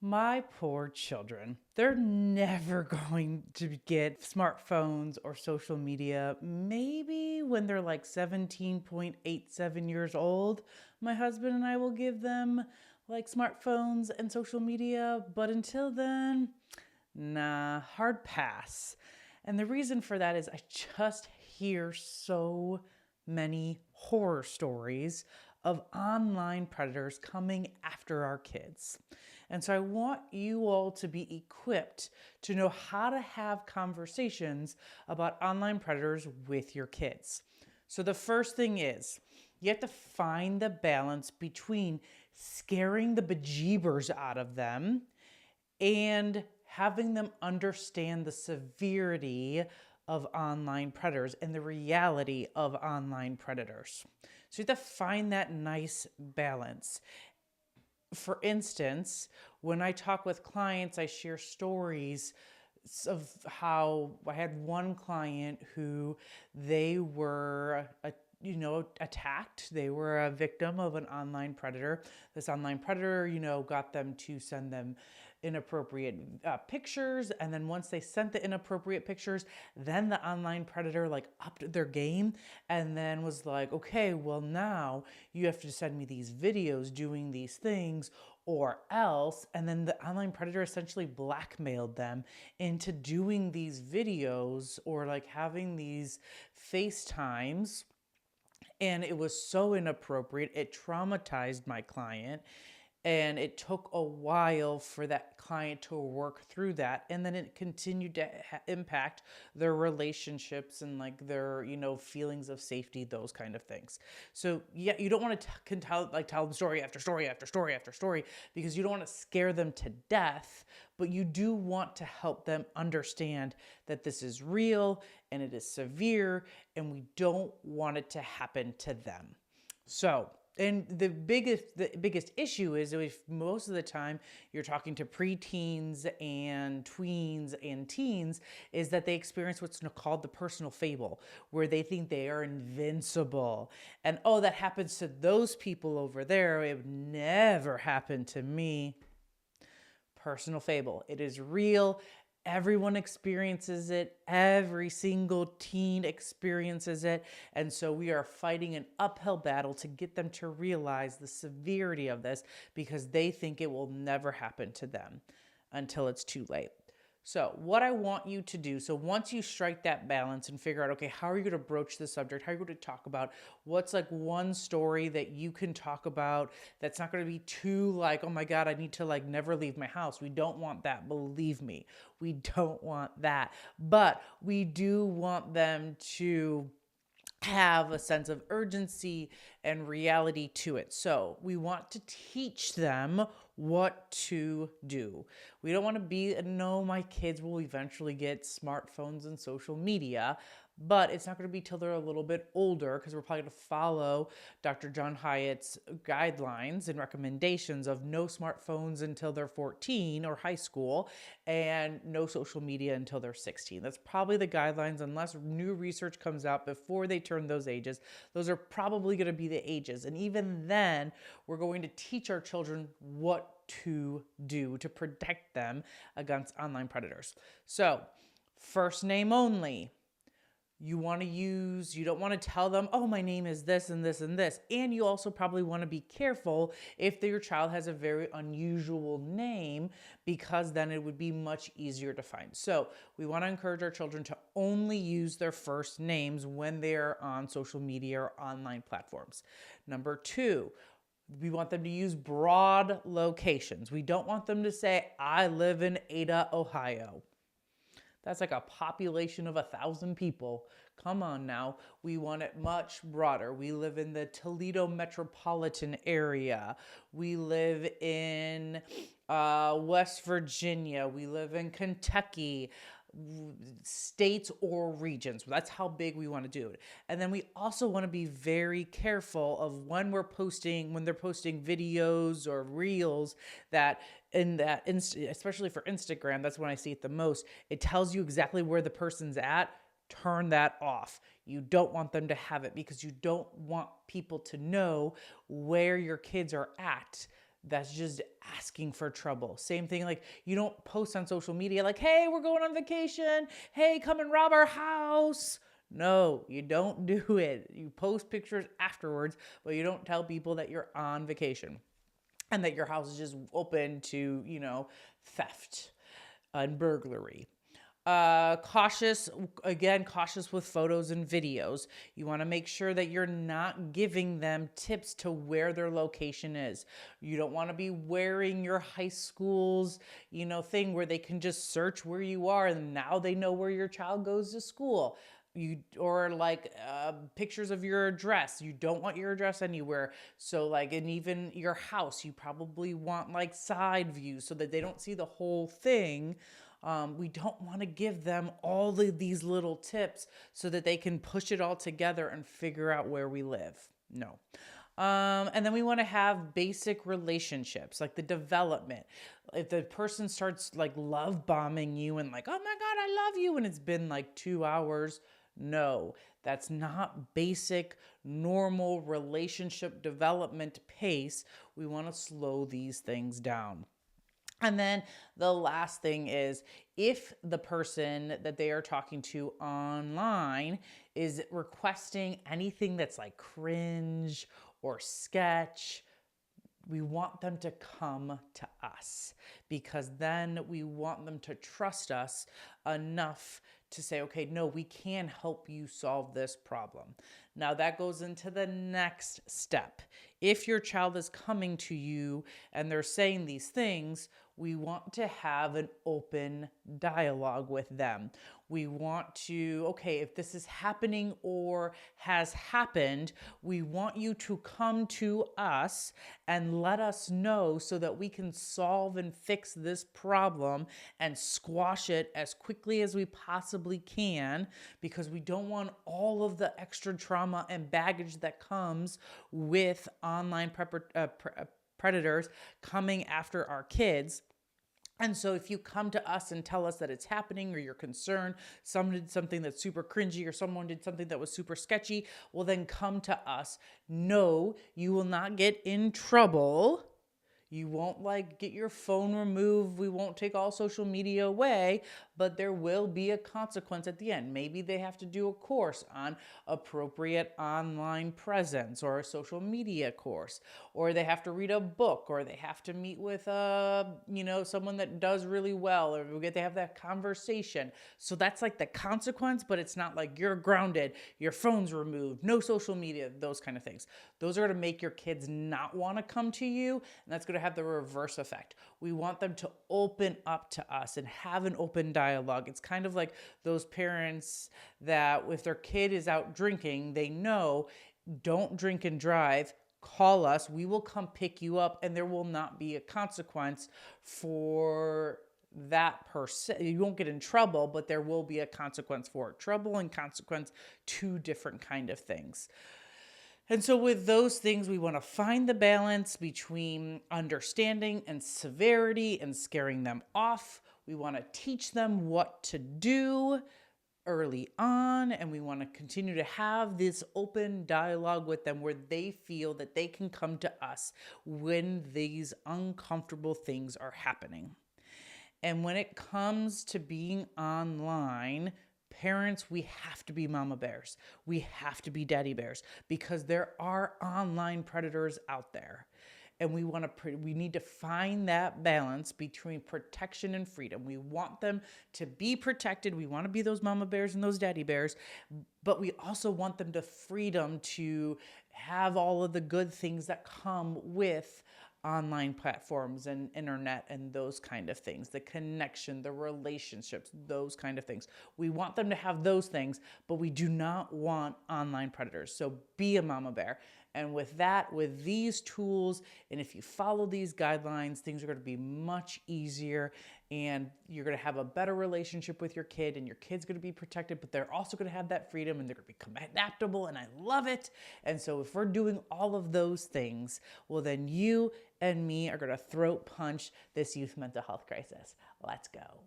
My poor children. They're never going to get smartphones or social media. Maybe when they're like 17.87 years old, my husband and I will give them like smartphones and social media. But until then, nah, hard pass. And the reason for that is I just hear so many horror stories of online predators coming after our kids. And so I want you all to be equipped to know how to have conversations about online predators with your kids. So the first thing is you have to find the balance between scaring the bejeebers out of them and having them understand the severity of online predators and the reality of online predators. So you have to find that nice balance. For instance, when I talk with clients, I share stories of how I had one client who they were attacked. They were a victim of an online predator. This online predator, got them to send them inappropriate pictures, and then once they sent the inappropriate pictures, then the online predator like upped their game and then was like, okay, well, now you have to send me these videos doing these things or else. And then the online predator essentially blackmailed them into doing these videos or like having these FaceTimes, and it was so inappropriate. It traumatized my client, and it took a while for that client to work through that, and then it continued to impact their relationships and like their feelings of safety, those kind of things. So yeah, you don't want to tell them story after story after story after story, because you don't want to scare them to death, but you do want to help them understand that this is real and it is severe, and we don't want it to happen to them. So, and the biggest issue is if most of the time you're talking to preteens and tweens and teens, is that they experience what's called the personal fable, where they think they are invincible. And oh, that happens to those people over there. It would never happen to me. Personal fable. It is real. Everyone experiences it. Every single teen experiences it. And so we are fighting an uphill battle to get them to realize the severity of this, because they think it will never happen to them until it's too late. So what I want you to do, so once you strike that balance and figure out, okay, how are you going to broach the subject? How are you going to talk about what's like one story that you can talk about that's not going to be too like, oh my God, I need to like never leave my house. We don't want that. Believe me, we don't want that. But we do want them to have a sense of urgency and reality to it. So we want to teach them what to do. We don't want to be, no, my kids will eventually get smartphones and social media, but it's not going to be till they're a little bit older, because we're probably going to follow Dr. John Hyatt's guidelines and recommendations of no smartphones until they're 14 or high school, and no social media until they're 16. That's probably the guidelines, unless new research comes out before they turn those ages. Those are probably going to be the ages. And even then, we're going to teach our children what to do to protect them against online predators. So, first name only. You don't want to tell them, oh, my name is this and this and this. And you also probably want to be careful if your child has a very unusual name, because then it would be much easier to find. So we want to encourage our children to only use their first names when they're on social media or online platforms. Number 2, we want them to use broad locations. We don't want them to say, I live in Ada, Ohio. That's like a population of 1,000 people. Come on now. We want it much broader. We live in the Toledo metropolitan area. We live in West Virginia. We live in Kentucky. States or regions. That's how big we want to do it. And then we also want to be very careful of when they're posting videos or reels, that especially for Instagram, that's when I see it the most. It tells you exactly where the person's at. Turn that off. You don't want them to have it, because you don't want people to know where your kids are at. That's just asking for trouble. Same thing, like you don't post on social media like, hey, we're going on vacation. Hey, come and rob our house. No, you don't do it. You post pictures afterwards, but you don't tell people that you're on vacation and that your house is just open to, theft and burglary. Cautious, again, cautious with photos and videos. You want to make sure that you're not giving them tips to where their location is. You don't want to be wearing your high school's, thing where they can just search where you are and now they know where your child goes to school. Or like pictures of your address. You don't want your address anywhere. So like, and even your house, you probably want like side views so that they don't see the whole thing. We don't want to give them all of these little tips so that they can push it all together and figure out where we live. No. And then we want to have basic relationships, like the development. If the person starts like love bombing you and like, oh my God, I love you, and it's been like 2 hours, no, that's not basic, normal relationship development pace. We want to slow these things down. And then the last thing is, if the person that they are talking to online is requesting anything that's like cringe or sketch, we want them to come to us, because then we want them to trust us enough to say, okay, no, we can help you solve this problem. Now that goes into the next step. If your child is coming to you and they're saying these things, we want to have an open dialogue with them. We want to, okay, if this is happening or has happened, we want you to come to us and let us know so that we can solve and fix this problem and squash it as quickly as we possibly can, because we don't want all of the extra trauma and baggage that comes with online predators coming after our kids. And so if you come to us and tell us that it's happening, or you're concerned someone did something that's super cringy or someone did something that was super sketchy, well then come to us. No, you will not get in trouble. You won't like get your phone removed. We won't take all social media away, but there will be a consequence at the end. Maybe they have to do a course on appropriate online presence, or a social media course, or they have to read a book, or they have to meet with someone that does really well, or we get to have that conversation. So that's like the consequence, but it's not like you're grounded, your phone's removed, no social media, those kind of things. Those are going to make your kids not want to come to you, and that's going to have the reverse effect. We want them to open up to us and have an open dialogue. It's kind of like those parents that if their kid is out drinking, they know, don't drink and drive. Call us, we will come pick you up, and there will not be a consequence for that person. You won't get in trouble, but there will be a consequence for it. Trouble and consequence, two different kind of things. And so with those things, we want to find the balance between understanding and severity and scaring them off. We want to teach them what to do early on, and we want to continue to have this open dialogue with them where they feel that they can come to us when these uncomfortable things are happening. And when it comes to being online, parents, we have to be mama bears. We have to be daddy bears, because there are online predators out there. And we need to find that balance between protection and freedom. We want them to be protected. We want to be those mama bears and those daddy bears, but we also want them the freedom to have all of the good things that come with online platforms and internet and those kind of things, the connection, the relationships, those kind of things. We want them to have those things, but we do not want online predators. So be a mama bear. And with that, with these tools, and if you follow these guidelines, things are going to be much easier, and you're going to have a better relationship with your kid, and your kid's going to be protected, but they're also going to have that freedom, and they're going to become adaptable, and I love it. And so if we're doing all of those things, well, then you and me are going to throat punch this youth mental health crisis. Let's go.